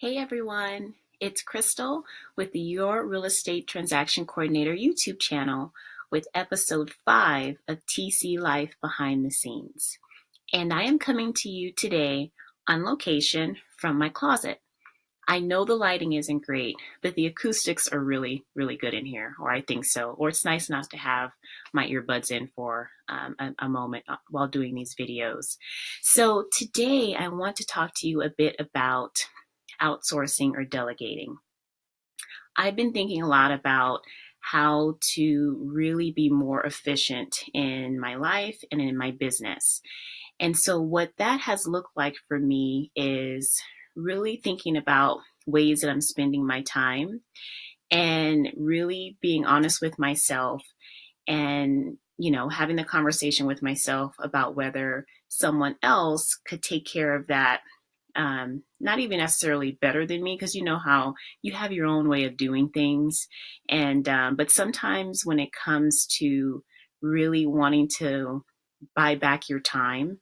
Hey everyone, it's Crystal with the Your Real Estate Transaction Coordinator YouTube channel with episode 5 of TC Life Behind the Scenes. And I am coming to you today on location from my closet. I know the lighting isn't great, but the acoustics are really, really good in here, or I think so. Or it's nice enough to have my earbuds in for a moment while doing these videos. So today I want to talk to you a bit about outsourcing or delegating. I've been thinking a lot about how to really be more efficient in my life and in my business. And so, what that has looked like for me is really thinking about ways that I'm spending my time and really being honest with myself and having the conversation with myself about whether someone else could take care of that, not even necessarily better than me, because you know how you have your own way of doing things. And but sometimes when it comes to really wanting to buy back your time,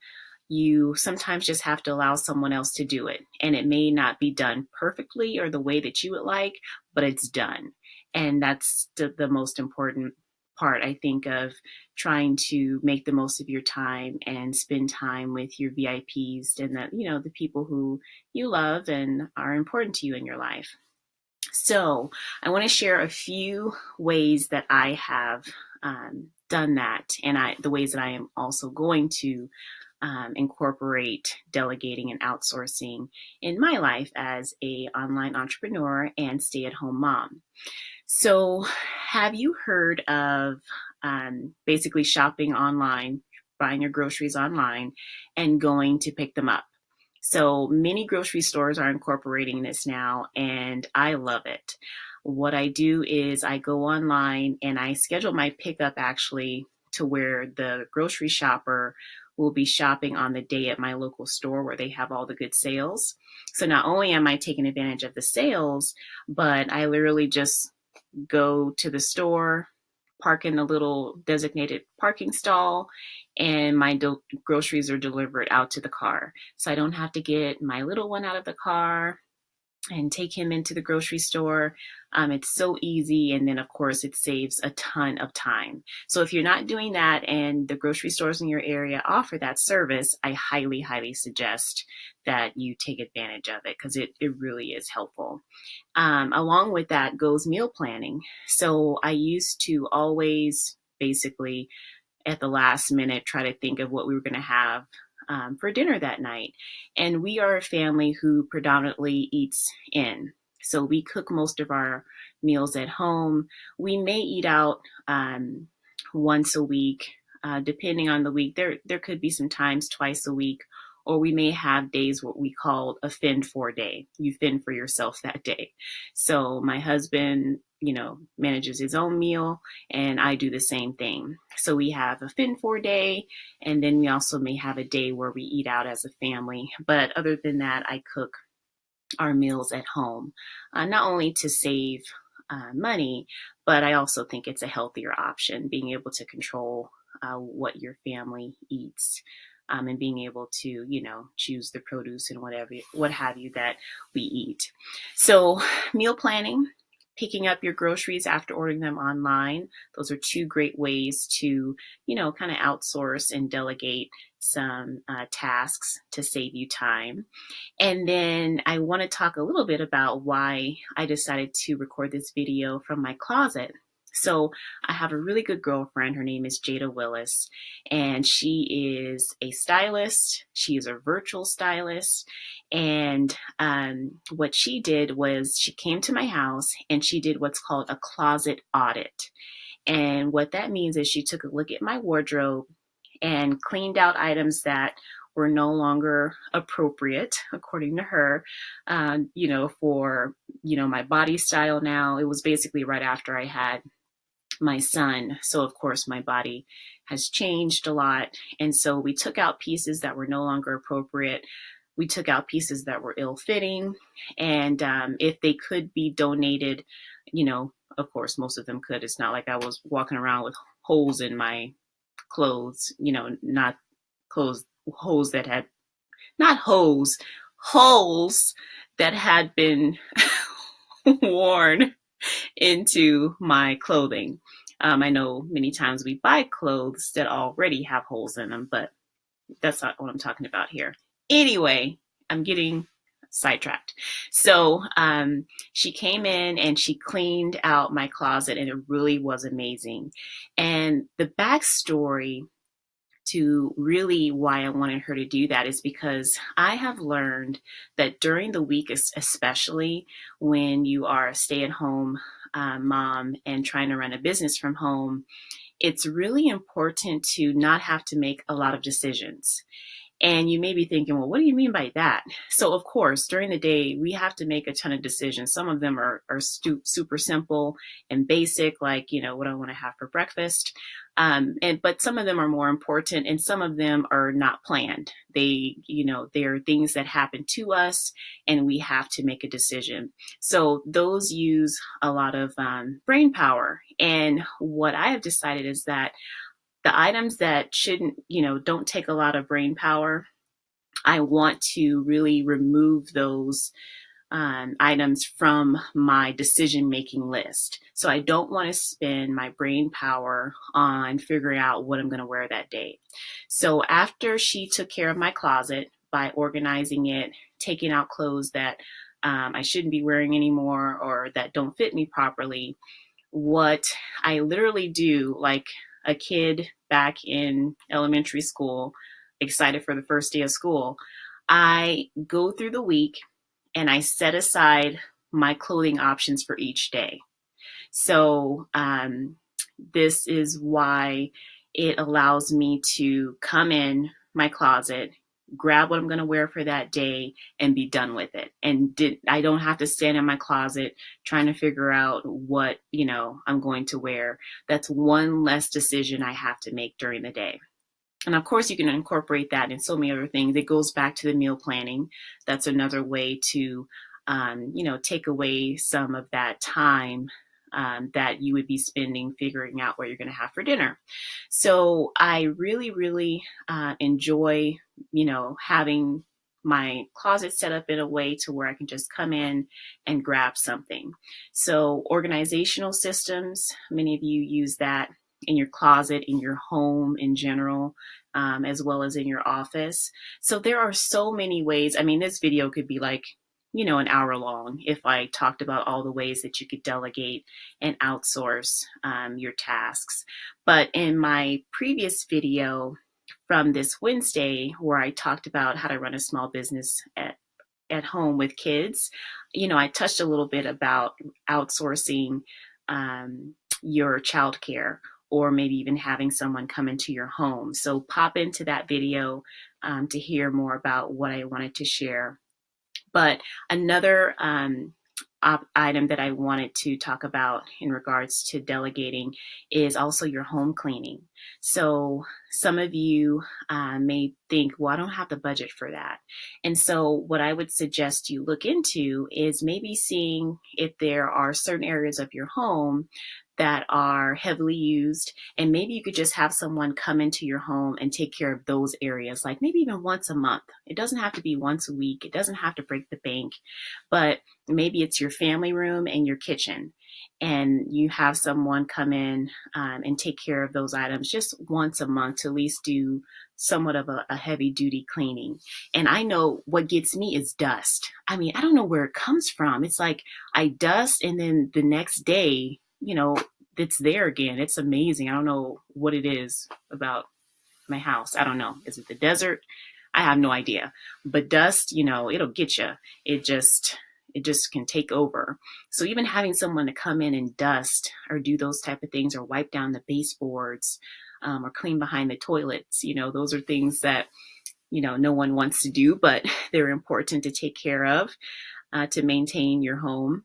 you sometimes just have to allow someone else to do it. And it may not be done perfectly or the way that you would like, but it's done. And that's the most important part, I think, of trying to make the most of your time and spend time with your VIPs and the people who you love and are important to you in your life. So I want to share a few ways that I have done that, and the ways that I am also going to incorporate delegating and outsourcing in my life as a online entrepreneur and stay-at-home mom. So, have you heard of basically shopping online, buying your groceries online, and going to pick them up? So, many grocery stores are incorporating this now, and I love it. What I do is I go online and I schedule my pickup actually to where the grocery shopper will be shopping on the day at my local store where they have all the good sales. So, not only am I taking advantage of the sales, but I literally just go to the store, park in the little designated parking stall, and my groceries are delivered out to the car. So I don't have to get my little one out of the car and take him into the grocery store. It's so easy. And then, of course, it saves a ton of time. So if you're not doing that and the grocery stores in your area offer that service, I highly, highly suggest that you take advantage of it because it really is helpful. Along with that goes meal planning. So I used to always basically at the last minute try to think of what we were going to have for dinner that night. And we are a family who predominantly eats in. So we cook most of our meals at home. We may eat out once a week, depending on the week. There could be some times twice a week, or we may have days what we call a fend for day. You fend for yourself that day. So my husband, manages his own meal, and I do the same thing. So we have a fend for day, and then we also may have a day where we eat out as a family. But other than that, I cook our meals at home, not only to save money, but I also think it's a healthier option, being able to control what your family eats. And being able to, choose the produce and what have you that we eat. So meal planning, picking up your groceries after ordering them online. Those are two great ways to, kind of outsource and delegate some tasks to save you time. And then I want to talk a little bit about why I decided to record this video from my closet. So I have a really good girlfriend. Her name is Jada Willis, and she is a stylist. She is a virtual stylist. And what she did was she came to my house and she did what's called a closet audit. And what that means is she took a look at my wardrobe and cleaned out items that were no longer appropriate, according to her, for, my body style now. It was basically right after I had my son. So of course my body has changed a lot. And so we took out pieces that were no longer appropriate. We took out pieces that were ill-fitting. And if they could be donated, of course, most of them could. It's not like I was walking around with holes in my clothes, not clothes, holes that had, not hose, holes that had been worn into my clothing. I know many times we buy clothes that already have holes in them, but that's not what I'm talking about here. Anyway, I'm getting sidetracked. So she came in and she cleaned out my closet, and it really was amazing. And the backstory to really why I wanted her to do that is because I have learned that during the week, especially when you are a stay at home mom and trying to run a business from home, it's really important to not have to make a lot of decisions. And you may be thinking, well, what do you mean by that? So, of course, during the day, we have to make a ton of decisions. Some of them are super simple and basic, like, what I want to have for breakfast. But some of them are more important, and some of them are not planned. There are things that happen to us, and we have to make a decision. So those use a lot of brain power. And what I have decided is that the items that don't take a lot of brain power, I want to really remove those items from my decision making list. So I don't want to spend my brain power on figuring out what I'm going to wear that day. So after she took care of my closet by organizing it, taking out clothes that I shouldn't be wearing anymore or that don't fit me properly, what I literally do, like a kid back in elementary school, excited for the first day of school, I go through the week and I set aside my clothing options for each day. So this is why it allows me to come in my closet, grab what I'm going to wear for that day, and be done with it. And I don't have to stand in my closet trying to figure out what I'm going to wear. That's one less decision I have to make during the day. And of course, you can incorporate that in so many other things. It goes back to the meal planning. That's another way to, take away some of that time that you would be spending figuring out what you're going to have for dinner. So I really, really enjoy, having my closet set up in a way to where I can just come in and grab something. So organizational systems, many of you use that in your closet, in your home in general, as well as in your office. So there are so many ways. I mean, this video could be like, an hour long if I talked about all the ways that you could delegate and outsource your tasks. But in my previous video from this Wednesday, where I talked about how to run a small business at home with kids, I touched a little bit about outsourcing your childcare, or maybe even having someone come into your home. So pop into that video to hear more about what I wanted to share. But another item that I wanted to talk about in regards to delegating is also your home cleaning. So some of you may think, well, I don't have the budget for that. And so what I would suggest you look into is maybe seeing if there are certain areas of your home that are heavily used, and maybe you could just have someone come into your home and take care of those areas, like maybe even once a month. It doesn't have to be once a week. It doesn't have to break the bank, but maybe it's your family room and your kitchen, and you have someone come in and take care of those items just once a month to at least do somewhat of a heavy duty cleaning. And I know what gets me is dust. I mean, I don't know where it comes from. It's like I dust, and then the next day, it's there again. It's amazing. I don't know what it is about my house. I don't know. Is it the desert? I have no idea. But dust, it'll get you. It just can take over. So even having someone to come in and dust or do those type of things, or wipe down the baseboards, or clean behind the toilets, those are things that, no one wants to do, but they're important to take care of to maintain your home.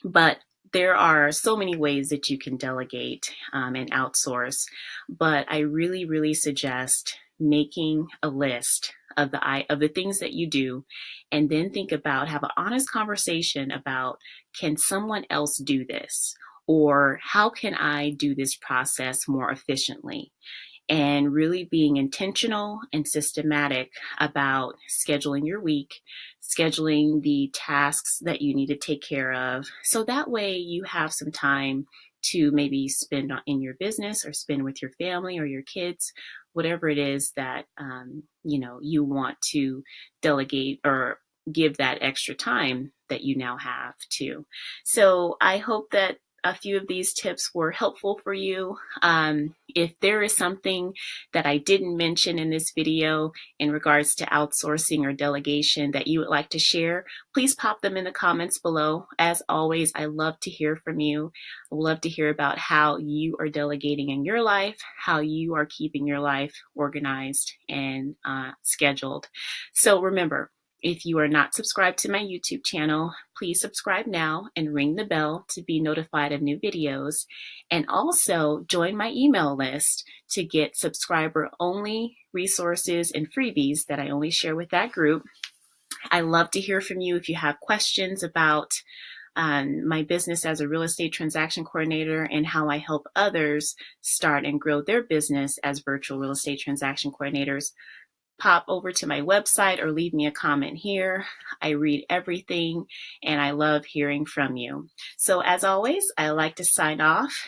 But there are so many ways that you can delegate and outsource, but I really, really suggest making a list of the things that you do, and then have an honest conversation about, can someone else do this? Or how can I do this process more efficiently? and really being intentional and systematic about scheduling your week, scheduling the tasks that you need to take care of. So that way you have some time to maybe spend in your business or spend with your family or your kids, whatever it is that you want to delegate or give that extra time that you now have to. So I hope that a few of these tips were helpful for you. If there is something that I didn't mention in this video in regards to outsourcing or delegation that you would like to share, please pop them in the comments below. As always, I love to hear from you. I love to hear about how you are delegating in your life, how you are keeping your life organized and scheduled. So remember, if you are not subscribed to my YouTube channel, please subscribe now and ring the bell to be notified of new videos. And also join my email list to get subscriber-only resources and freebies that I only share with that group. I love to hear from you if you have questions about my business as a real estate transaction coordinator and how I help others start and grow their business as virtual real estate transaction coordinators. Pop over to my website or leave me a comment here. I read everything and I love hearing from you. So as always, I like to sign off.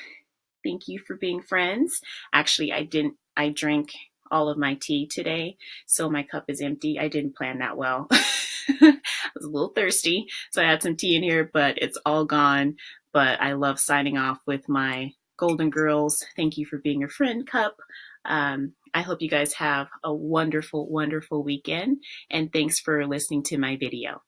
Thank you for being friends. Actually, I drank all of my tea today, so my cup is empty. I didn't plan that well. I was a little thirsty, so I had some tea in here, but it's all gone. But I love signing off with my Golden Girls. Thank you for being a friend cup. I hope you guys have a wonderful, wonderful weekend, and thanks for listening to my video.